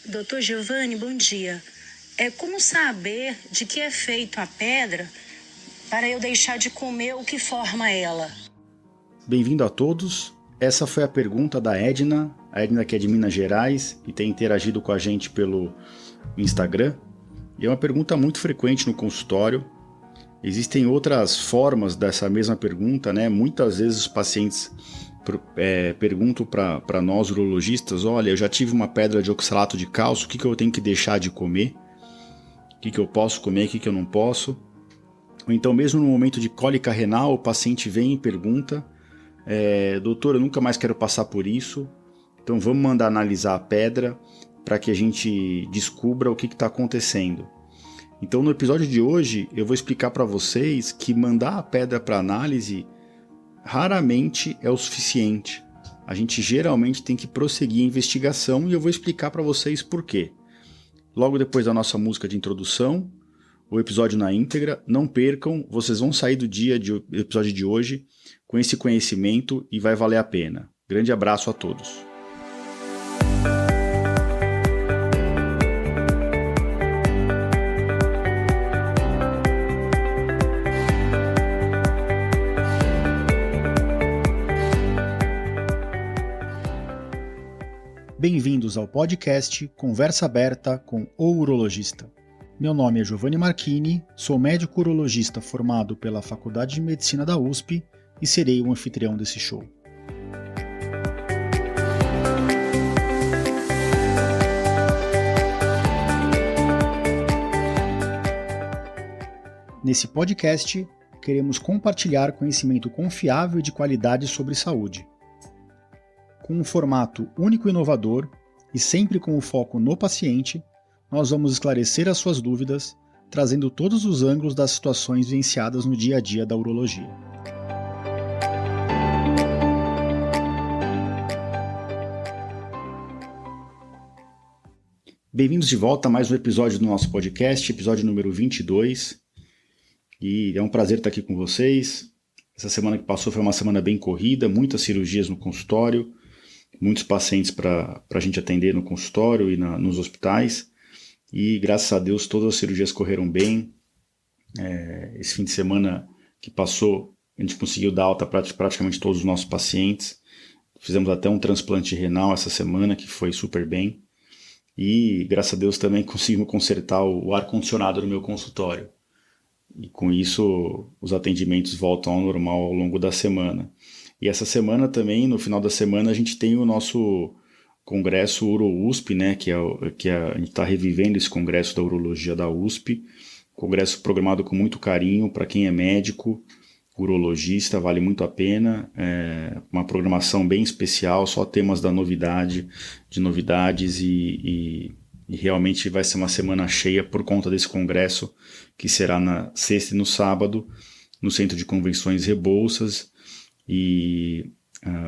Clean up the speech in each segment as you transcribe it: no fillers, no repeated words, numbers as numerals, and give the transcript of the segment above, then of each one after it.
Doutor Giovanni, bom dia. Como saber de que é feito a pedra para eu deixar de comer o que forma ela? Bem-vindo a todos. Essa foi a pergunta da Edna, a Edna que é de Minas Gerais e tem interagido com a gente pelo Instagram. E é uma pergunta muito frequente no consultório. Existem outras formas dessa mesma pergunta, né? Muitas vezes os pacientes perguntam para nós urologistas: olha, eu já tive uma pedra de oxalato de cálcio, o que eu tenho que deixar de comer? O que eu posso comer, o que eu não posso? Ou então, mesmo no momento de cólica renal, o paciente vem e pergunta: doutor, eu nunca mais quero passar por isso, então vamos mandar analisar a pedra para que a gente descubra o que está acontecendo. Então, no episódio de hoje, eu vou explicar para vocês que mandar a pedra para análise raramente é o suficiente. A gente geralmente tem que prosseguir a investigação e eu vou explicar para vocês por quê. Logo depois da nossa música de introdução, o episódio na íntegra, não percam, vocês vão sair do episódio de hoje com esse conhecimento e vai valer a pena. Grande abraço a todos. Bem-vindos ao podcast Conversa Aberta com o Urologista. Meu nome é Giovanni Marchini, sou médico urologista formado pela Faculdade de Medicina da USP e serei o anfitrião desse show. Nesse podcast, queremos compartilhar conhecimento confiável e de qualidade sobre saúde. Com um formato único e inovador e sempre com o foco no paciente, nós vamos esclarecer as suas dúvidas, trazendo todos os ângulos das situações vivenciadas no dia a dia da urologia. Bem-vindos de volta a mais um episódio do nosso podcast, episódio número 22. E é um prazer estar aqui com vocês. Essa semana que passou foi uma semana bem corrida, muitas cirurgias no consultório, muitos pacientes para a gente atender no consultório e nos hospitais. E graças a Deus todas as cirurgias correram bem. Esse fim de semana que passou, a gente conseguiu dar alta para praticamente todos os nossos pacientes. Fizemos até um transplante renal essa semana, que foi super bem. E graças a Deus também conseguimos consertar o ar-condicionado no meu consultório. E com isso os atendimentos voltam ao normal ao longo da semana. E essa semana também, no final da semana, a gente tem o nosso congresso UroUSP, né, a gente está revivendo esse congresso da urologia da USP, congresso programado com muito carinho para quem é médico, urologista, vale muito a pena, uma programação bem especial, só temas de novidades e realmente vai ser uma semana cheia por conta desse congresso, que será na sexta e no sábado, no Centro de Convenções Rebouças, e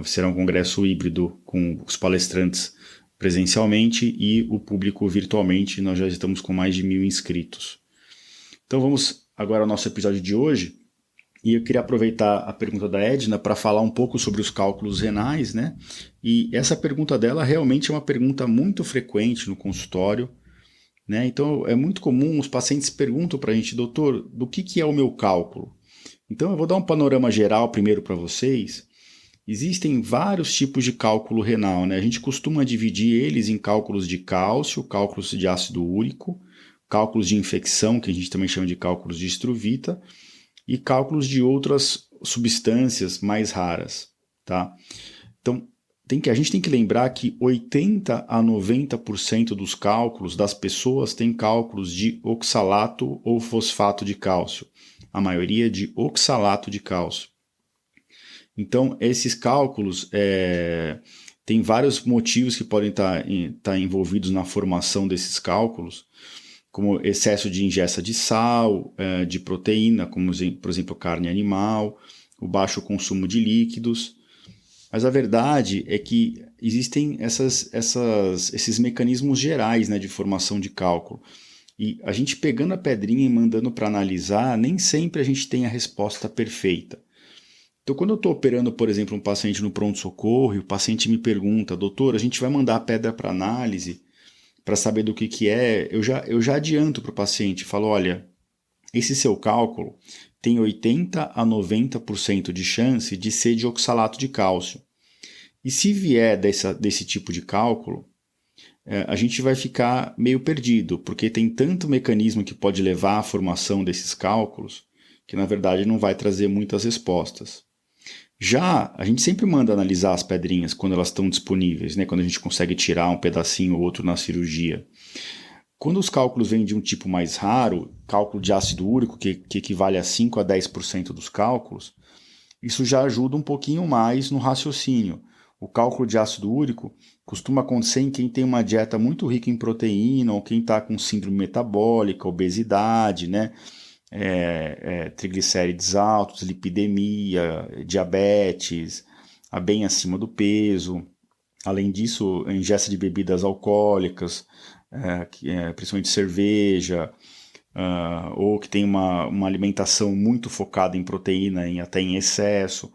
será um congresso híbrido com os palestrantes presencialmente e o público virtualmente. Nós já estamos com mais de 1.000 inscritos. Então vamos agora ao nosso episódio de hoje. E eu queria aproveitar a pergunta da Edna para falar um pouco sobre os cálculos renais, né? E essa pergunta dela realmente é uma pergunta muito frequente no consultório, né? Então é muito comum, os pacientes perguntam para a gente: doutor, do que é o meu cálculo? Então eu vou dar um panorama geral primeiro para vocês. Existem vários tipos de cálculo renal, né? A gente costuma dividir eles em cálculos de cálcio, cálculos de ácido úrico, cálculos de infecção, que a gente também chama de cálculos de Struvita, e cálculos de outras substâncias mais raras, tá? Então, a gente tem que lembrar que 80 a 90% dos cálculos das pessoas têm cálculos de oxalato ou fosfato de cálcio. A maioria de oxalato de cálcio. Então, esses cálculos tem vários motivos que podem estar envolvidos na formação desses cálculos, como excesso de ingesta de sal, de proteína, como por exemplo carne animal, o baixo consumo de líquidos. Mas a verdade é que existem esses mecanismos gerais, né, de formação de cálculo. E a gente pegando a pedrinha e mandando para analisar, nem sempre a gente tem a resposta perfeita. Então, quando eu estou operando, por exemplo, um paciente no pronto-socorro e o paciente me pergunta: doutor, a gente vai mandar a pedra para análise, para saber do que é, eu já adianto para o paciente, falo, olha, esse seu cálculo tem 80 a 90% de chance de ser de oxalato de cálcio. E se vier desse tipo de cálculo, a gente vai ficar meio perdido, porque tem tanto mecanismo que pode levar à formação desses cálculos, que na verdade não vai trazer muitas respostas. Já a gente sempre manda analisar as pedrinhas quando elas estão disponíveis, né? Quando a gente consegue tirar um pedacinho ou outro na cirurgia. Quando os cálculos vêm de um tipo mais raro, cálculo de ácido úrico, que equivale a 5 a 10% dos cálculos, isso já ajuda um pouquinho mais no raciocínio. O cálculo de ácido úrico costuma acontecer em quem tem uma dieta muito rica em proteína ou quem está com síndrome metabólica, obesidade, né? Triglicérides altos, lipidemia, diabetes, bem acima do peso. Além disso, a ingesta de bebidas alcoólicas, principalmente cerveja, ou que tem uma alimentação muito focada em proteína, até em excesso.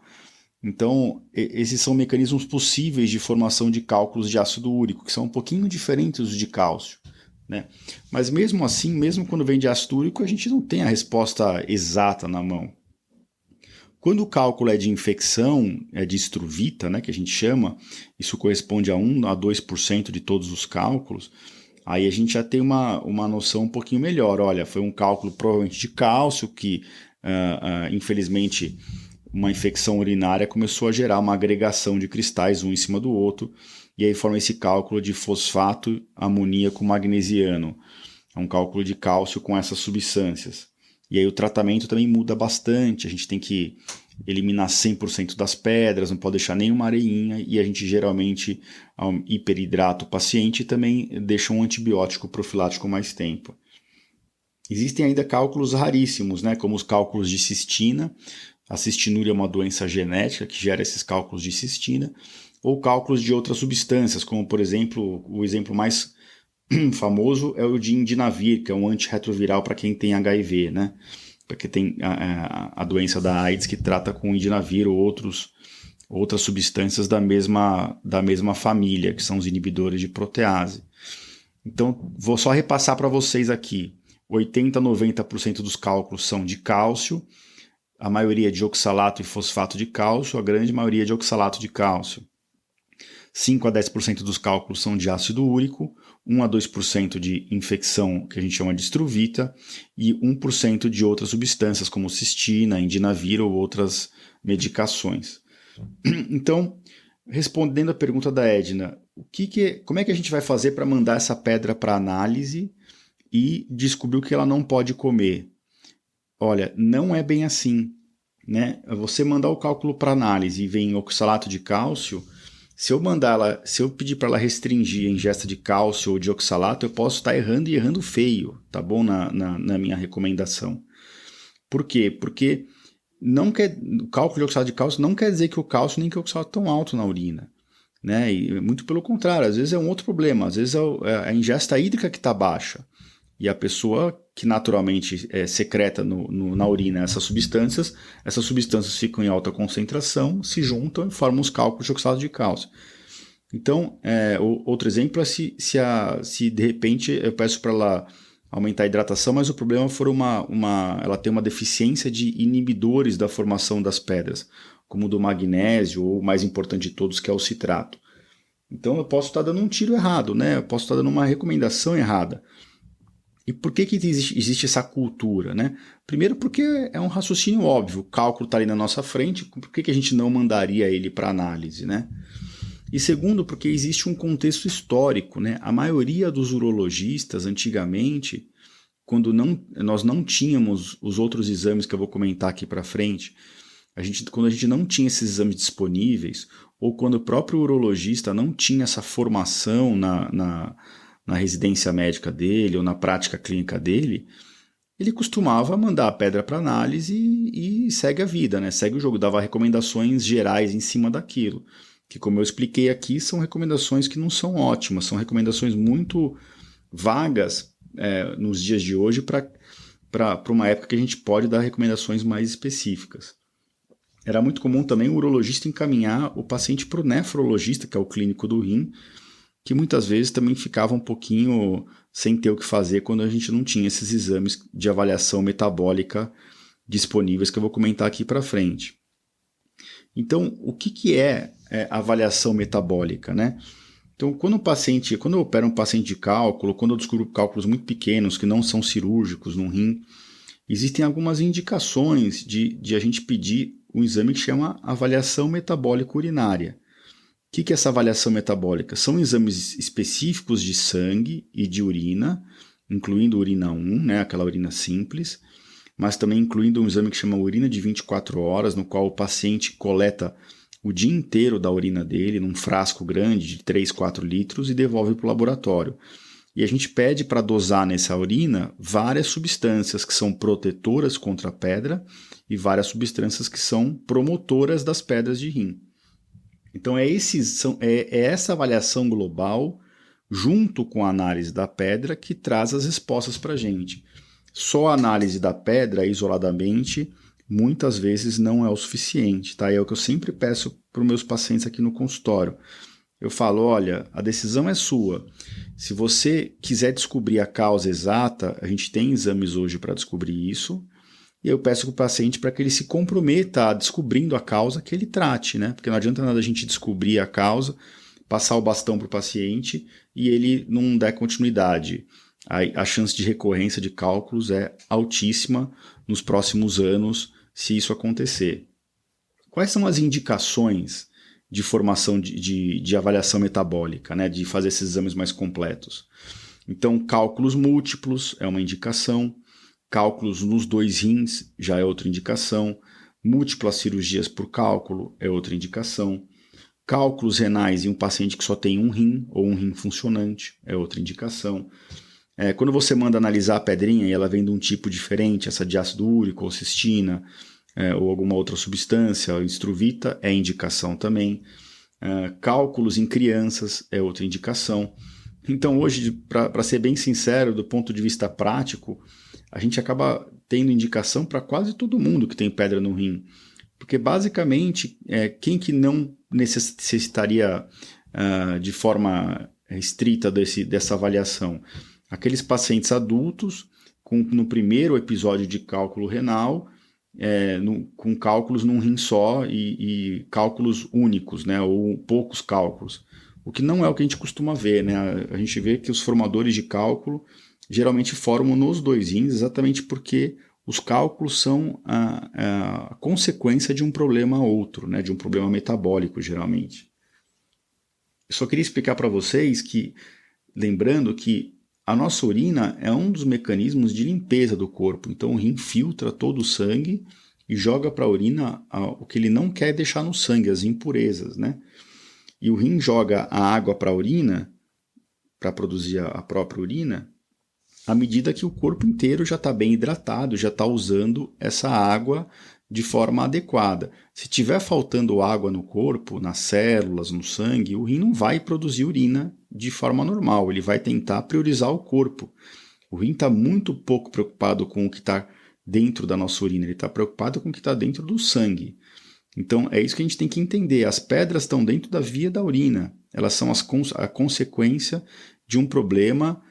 Então, esses são mecanismos possíveis de formação de cálculos de ácido úrico, que são um pouquinho diferentes dos de cálcio, né? Mas mesmo assim, mesmo quando vem de ácido úrico, a gente não tem a resposta exata na mão. Quando o cálculo é de infecção, é de estruvita, né, que a gente chama, isso corresponde a 1 a 2% de todos os cálculos, aí a gente já tem uma noção um pouquinho melhor. Olha, foi um cálculo provavelmente de cálcio que, infelizmente, uma infecção urinária começou a gerar uma agregação de cristais um em cima do outro, e aí forma esse cálculo de fosfato amoníaco magnesiano. É um cálculo de cálcio com essas substâncias. E aí o tratamento também muda bastante, a gente tem que eliminar 100% das pedras, não pode deixar nenhuma areinha, e a gente geralmente hiperidrata o paciente e também deixa um antibiótico profilático mais tempo. Existem ainda cálculos raríssimos, né, como os cálculos de cistina. A cistinúria é uma doença genética que gera esses cálculos de cistina, ou cálculos de outras substâncias, como por exemplo, o exemplo mais famoso é o de indinavir, que é um antirretroviral para quem tem HIV, né? Porque tem a doença da AIDS que trata com indinavir ou outras substâncias da mesma família, que são os inibidores de protease. Então, vou só repassar para vocês aqui. 80 a 90% dos cálculos são de cálcio, a maioria de oxalato e fosfato de cálcio, a grande maioria de oxalato de cálcio. 5 a 10% dos cálculos são de ácido úrico, 1 a 2% de infecção, que a gente chama de estruvita, e 1% de outras substâncias, como cistina, indinavir ou outras medicações. Então, respondendo a pergunta da Edna, como é que a gente vai fazer para mandar essa pedra para análise e descobrir o que ela não pode comer? Olha, não é bem assim, né? Você mandar o cálculo para análise e vem oxalato de cálcio, se eu pedir para ela restringir a ingesta de cálcio ou de oxalato, eu posso estar errando e errando feio, tá bom? Na minha recomendação. Por quê? Porque o cálculo de oxalato de cálcio não quer dizer que o cálcio nem que o oxalato estão alto na urina, né? E muito pelo contrário, às vezes é um outro problema, às vezes é a ingesta hídrica que está baixa. E a pessoa que naturalmente secreta na urina essas substâncias ficam em alta concentração, se juntam e formam os cálculos de oxalato de cálcio. Então, outro exemplo é se de repente eu peço para ela aumentar a hidratação, mas o problema for ela tem uma deficiência de inibidores da formação das pedras, como o do magnésio ou o mais importante de todos, que é o citrato. Então eu posso estar dando um tiro errado, né? Eu posso estar dando uma recomendação errada. E por que existe essa cultura, né? Primeiro porque é um raciocínio óbvio, o cálculo está ali na nossa frente, por que a gente não mandaria ele para análise, né? E segundo, porque existe um contexto histórico, né? A maioria dos urologistas, antigamente, quando nós não tínhamos os outros exames que eu vou comentar aqui para frente, quando a gente não tinha esses exames disponíveis, ou quando o próprio urologista não tinha essa formação na residência médica dele ou na prática clínica dele, ele costumava mandar a pedra para análise e segue a vida, né? Segue o jogo, dava recomendações gerais em cima daquilo, que como eu expliquei aqui, são recomendações que não são ótimas, são recomendações muito vagas nos dias de hoje para uma época que a gente pode dar recomendações mais específicas. Era muito comum também o urologista encaminhar o paciente para o nefrologista, que é o clínico do rim, que muitas vezes também ficava um pouquinho sem ter o que fazer quando a gente não tinha esses exames de avaliação metabólica disponíveis que eu vou comentar aqui para frente. Então, o que é avaliação metabólica, né? Então, quando eu opero um paciente de cálculo, quando eu descubro cálculos muito pequenos que não são cirúrgicos no rim, existem algumas indicações de a gente pedir um exame que chama avaliação metabólica urinária. O que é essa avaliação metabólica? São exames específicos de sangue e de urina, incluindo urina 1, né, aquela urina simples, mas também incluindo um exame que chama urina de 24 horas, no qual o paciente coleta o dia inteiro da urina dele num frasco grande de 3, 4 litros e devolve para o laboratório. E a gente pede para dosar nessa urina várias substâncias que são protetoras contra a pedra e várias substâncias que são promotoras das pedras de rim. Então é essa avaliação global, junto com a análise da pedra, que traz as respostas para a gente. Só a análise da pedra, isoladamente, muitas vezes não é o suficiente, tá? É o que eu sempre peço para os meus pacientes aqui no consultório. Eu falo, olha, a decisão é sua. Se você quiser descobrir a causa exata, a gente tem exames hoje para descobrir isso, e eu peço para o paciente para que ele se comprometa a descobrindo a causa que ele trate, né? Porque não adianta nada a gente descobrir a causa, passar o bastão para o paciente e ele não der continuidade. A chance de recorrência de cálculos é altíssima nos próximos anos, se isso acontecer. Quais são as indicações de formação de avaliação metabólica, né? De fazer esses exames mais completos? Então, cálculos múltiplos é uma indicação. Cálculos nos 2 rins já é outra indicação. Múltiplas cirurgias por cálculo é outra indicação. Cálculos renais em um paciente que só tem um rim ou um rim funcionante é outra indicação. Quando você manda analisar a pedrinha e ela vem de um tipo diferente, essa de ácido úrico ou cistina, ou alguma outra substância, instruvita, é indicação também. Cálculos em crianças é outra indicação. Então hoje, para ser bem sincero, do ponto de vista prático, a gente acaba tendo indicação para quase todo mundo que tem pedra no rim. Porque basicamente, quem que não necessitaria de forma estrita dessa avaliação? Aqueles pacientes adultos no primeiro episódio de cálculo renal, com cálculos num rim só e cálculos únicos, né, ou poucos cálculos. O que não é o que a gente costuma ver, né? A gente vê que os formadores de cálculo geralmente formam nos 2 rins, exatamente porque os cálculos são a consequência de um problema outro, né? De um problema metabólico, geralmente. Eu só queria explicar para vocês que, lembrando que a nossa urina é um dos mecanismos de limpeza do corpo. Então o rim filtra todo o sangue e joga para a urina o que ele não quer deixar no sangue, as impurezas, né? E o rim joga a água para a urina, para produzir a própria urina, à medida que o corpo inteiro já está bem hidratado, já está usando essa água de forma adequada. Se tiver faltando água no corpo, nas células, no sangue, o rim não vai produzir urina de forma normal, ele vai tentar priorizar o corpo. O rim está muito pouco preocupado com o que está dentro da nossa urina, ele está preocupado com o que está dentro do sangue. Então é isso que a gente tem que entender, as pedras estão dentro da via da urina, elas são a consequência de um problema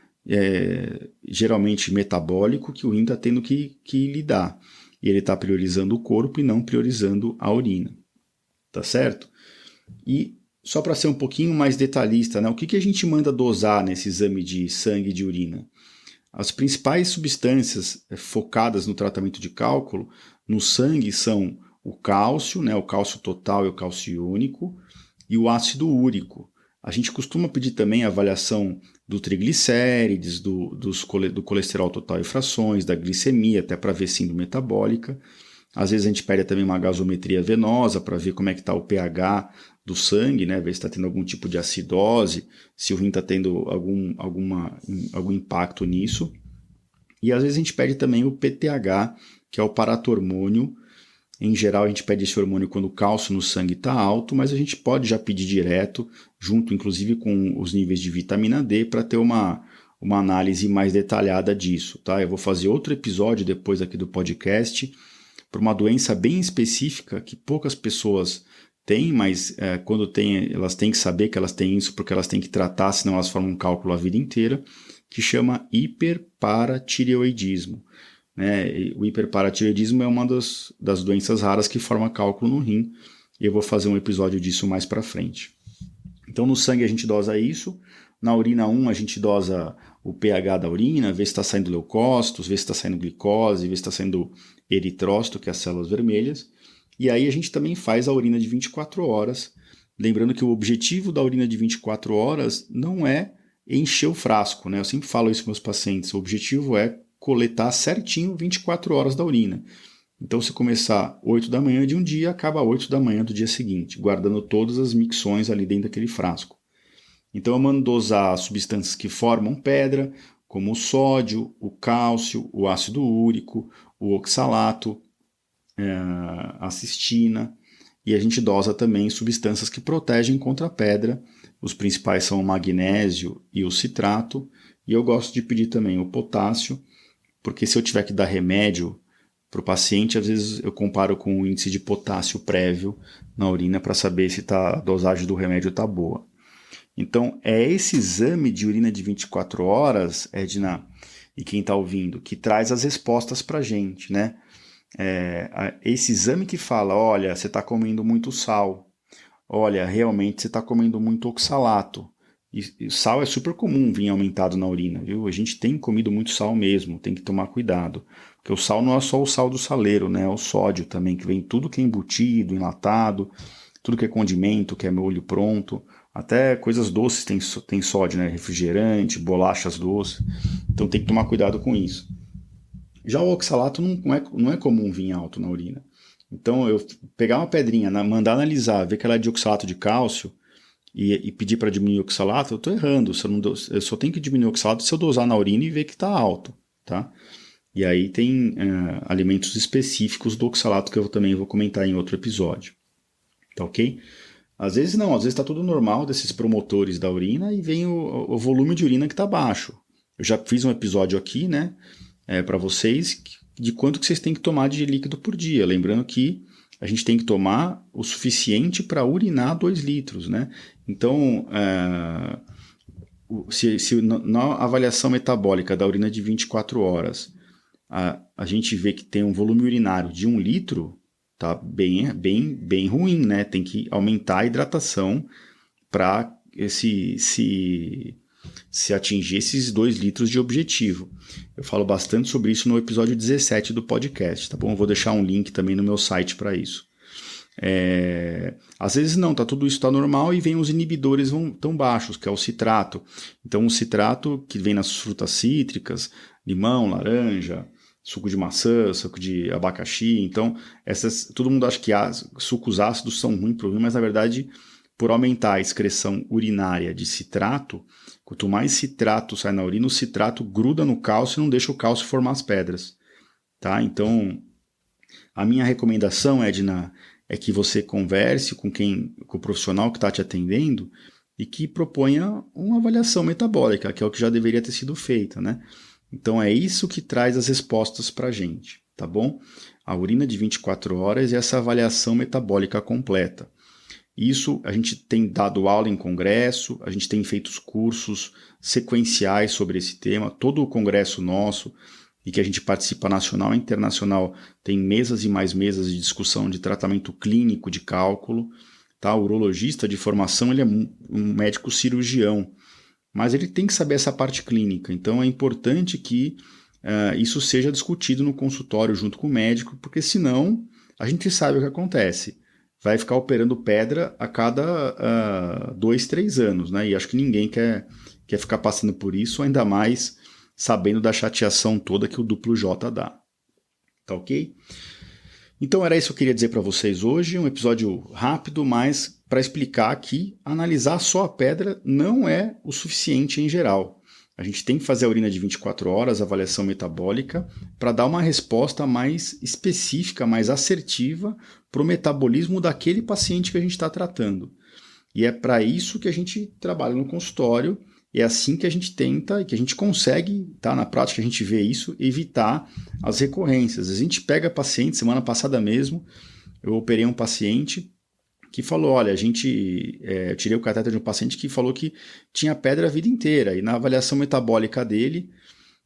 geralmente metabólico que o rim está tendo que lidar. E ele está priorizando o corpo e não priorizando a urina. Tá certo? E só para ser um pouquinho mais detalhista, né, o que a gente manda dosar nesse exame de sangue e de urina? As principais substâncias focadas no tratamento de cálculo no sangue são o cálcio, né, o cálcio total e o cálcio iônico, e o ácido úrico. A gente costuma pedir também a avaliação do triglicérides, do colesterol total e frações, da glicemia, até para ver síndrome metabólica. Às vezes a gente pede também uma gasometria venosa para ver como é que está o pH do sangue, né? Ver se está tendo algum tipo de acidose, se o rim está tendo algum impacto nisso. E às vezes a gente pede também o PTH, que é o paratormônio. Em geral, a gente pede esse hormônio quando o cálcio no sangue está alto, mas a gente pode já pedir direto, junto inclusive com os níveis de vitamina D, para ter uma análise mais detalhada disso. Tá? Eu vou fazer outro episódio depois aqui do podcast, para uma doença bem específica que poucas pessoas tem, mas quando tem, elas têm que saber que elas têm isso, porque elas têm que tratar, senão elas formam um cálculo a vida inteira, que chama hiperparatireoidismo. Né? O hiperparatireoidismo é uma das doenças raras que forma cálculo no rim, e eu vou fazer um episódio disso mais para frente. Então, no sangue a gente dosa isso, na urina 1 a gente dosa o pH da urina, vê se está saindo leucócitos, vê se está saindo glicose, vê se está saindo eritrócito, que é as células vermelhas, e aí a gente também faz a urina de 24 horas, lembrando que o objetivo da urina de 24 horas não é encher o frasco, né? Eu sempre falo isso para meus pacientes, o objetivo é coletar certinho 24 horas da urina. Então, se começar 8 da manhã de um dia, acaba 8 da manhã do dia seguinte, guardando todas as micções ali dentro daquele frasco. Então, eu mando dosar substâncias que formam pedra, como o sódio, o cálcio, o ácido úrico, o oxalato, a cistina, e a gente dosa também substâncias que protegem contra a pedra. Os principais são o magnésio e o citrato, e eu gosto de pedir também o potássio, porque se eu tiver que dar remédio para o paciente, às vezes eu comparo com o índice de potássio prévio na urina para saber se a dosagem do remédio está boa. Então, é esse exame de urina de 24 horas, Edna, e quem está ouvindo, que traz as respostas para a gente, né? Esse exame que fala, olha, você está comendo muito sal, olha, realmente você está comendo muito oxalato. E sal é super comum vir aumentado na urina, viu? A gente tem comido muito sal mesmo, tem que tomar cuidado. Porque o sal não é só o sal do saleiro, né? É o sódio também, que vem tudo que é embutido, enlatado, tudo que é condimento, que é molho pronto. Até coisas doces tem sódio, né? Refrigerante, bolachas doces. Então tem que tomar cuidado com isso. Já o oxalato não é comum vir alto na urina. Então eu pegar uma pedrinha, mandar analisar, ver que ela é de oxalato de cálcio e pedir para diminuir o oxalato, eu estou errando. Eu só tenho que diminuir o oxalato se eu dosar na urina e ver que está alto, tá? E aí tem alimentos específicos do oxalato que eu também vou comentar em outro episódio. Tá ok? Às vezes não, às vezes está tudo normal desses promotores da urina e vem o volume de urina que está baixo. Eu já fiz um episódio aqui, né, para vocês, de quanto que vocês têm que tomar de líquido por dia. Lembrando que a gente tem que tomar o suficiente para urinar 2 litros, né? Então, se na avaliação metabólica da urina de 24 horas, a gente vê que tem um volume urinário de 1 litro, tá bem ruim, né? Tem que aumentar a hidratação para se atingir esses 2 litros de objetivo. Eu falo bastante sobre isso no episódio 17 do podcast, tá bom? Eu vou deixar um link também no meu site para isso. Às vezes não, tudo isso está normal e vem os inibidores tão baixos, que é o citrato. Então o citrato que vem nas frutas cítricas, limão, laranja, suco de maçã, suco de abacaxi. Então todo mundo acha que sucos ácidos são ruins para o rim, mas na verdade, por aumentar a excreção urinária de citrato, quanto mais citrato sai na urina, o citrato gruda no cálcio e não deixa o cálcio formar as pedras. Tá? Então, a minha recomendação, Edna, é que você converse com o profissional que está te atendendo e que proponha uma avaliação metabólica, que é o que já deveria ter sido feita, né? Então é isso que traz as respostas para a gente, tá bom? A urina de 24 horas e essa avaliação metabólica completa. Isso a gente tem dado aula em congresso, a gente tem feito os cursos sequenciais sobre esse tema, todo o congresso nosso, e que a gente participa nacional e internacional, tem mesas e mais mesas de discussão de tratamento clínico de cálculo. Tá? O urologista de formação ele é um médico cirurgião, mas ele tem que saber essa parte clínica. Então é importante que isso seja discutido no consultório junto com o médico, porque senão a gente sabe o que acontece. Vai ficar operando pedra a cada 2, 3 anos, né? E acho que ninguém quer ficar passando por isso, ainda mais sabendo da chateação toda que o duplo J dá. Tá ok? Então era isso que eu queria dizer para vocês hoje, um episódio rápido, mas para explicar que analisar só a pedra não é o suficiente em geral. A gente tem que fazer a urina de 24 horas, avaliação metabólica, para dar uma resposta mais específica, mais assertiva para o metabolismo daquele paciente que a gente está tratando. E é para isso que a gente trabalha no consultório. É assim que a gente tenta e que a gente consegue, tá? Na prática a gente vê isso, evitar as recorrências. A gente pega paciente, semana passada mesmo, eu operei um paciente que falou, olha, eu tirei o catéter de um paciente que falou que tinha pedra a vida inteira, e na avaliação metabólica dele,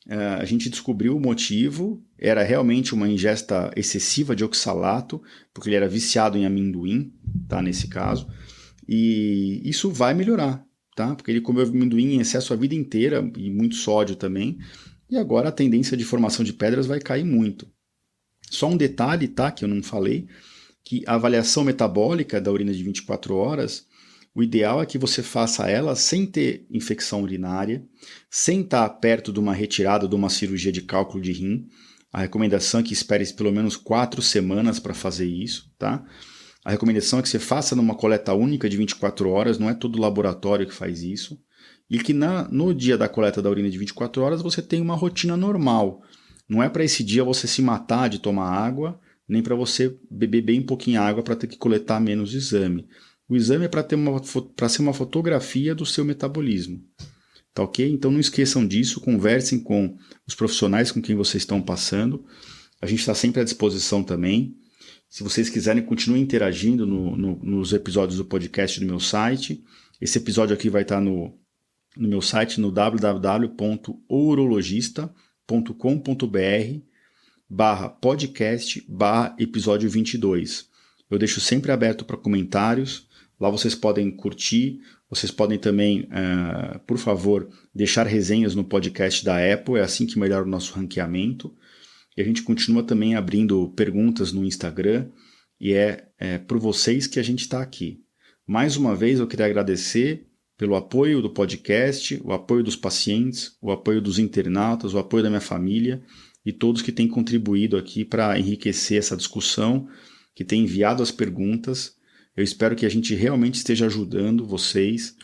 a gente descobriu o motivo, era realmente uma ingesta excessiva de oxalato, porque ele era viciado em amendoim, tá, nesse caso, e isso vai melhorar, tá, porque ele comeu amendoim em excesso a vida inteira, e muito sódio também, e agora a tendência de formação de pedras vai cair muito. Só um detalhe, tá, que eu não falei, que a avaliação metabólica da urina de 24 horas, o ideal é que você faça ela sem ter infecção urinária, sem estar perto de uma retirada de uma cirurgia de cálculo de rim. A recomendação é que espere pelo menos 4 semanas para fazer isso, tá? A recomendação é que você faça numa coleta única de 24 horas, não é todo laboratório que faz isso. E que no dia da coleta da urina de 24 horas você tenha uma rotina normal. Não é para esse dia você se matar de tomar água, nem para você beber bem pouquinho água para ter que coletar menos exame. O exame é para ser uma fotografia do seu metabolismo. Tá ok? Então não esqueçam disso, conversem com os profissionais com quem vocês estão passando. A gente está sempre à disposição também. Se vocês quiserem, continuem interagindo nos episódios do podcast do meu site. Esse episódio aqui vai estar no meu site, no www.ourologista.com.br/podcast/episódio 22. Eu deixo sempre aberto para comentários, lá vocês podem curtir, vocês podem também, por favor, deixar resenhas no podcast da Apple, é assim que melhora o nosso ranqueamento. E a gente continua também abrindo perguntas no Instagram, e é por vocês que a gente está aqui. Mais uma vez eu queria agradecer pelo apoio do podcast, o apoio dos pacientes, o apoio dos internautas, o apoio da minha família e todos que têm contribuído aqui para enriquecer essa discussão, que têm enviado as perguntas. Eu espero que a gente realmente esteja ajudando vocês,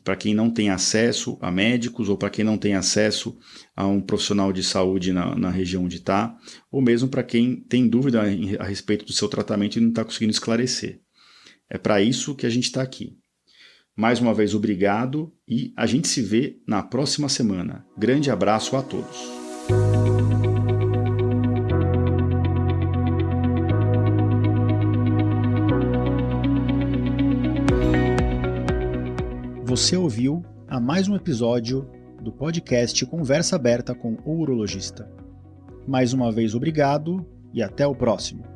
para quem não tem acesso a médicos ou para quem não tem acesso a um profissional de saúde na região onde está, ou mesmo para quem tem dúvida a respeito do seu tratamento e não está conseguindo esclarecer. É para isso que a gente está aqui. Mais uma vez, obrigado e a gente se vê na próxima semana. Grande abraço a todos. Você ouviu a mais um episódio do podcast Conversa Aberta com o Urologista. Mais uma vez, obrigado e até o próximo.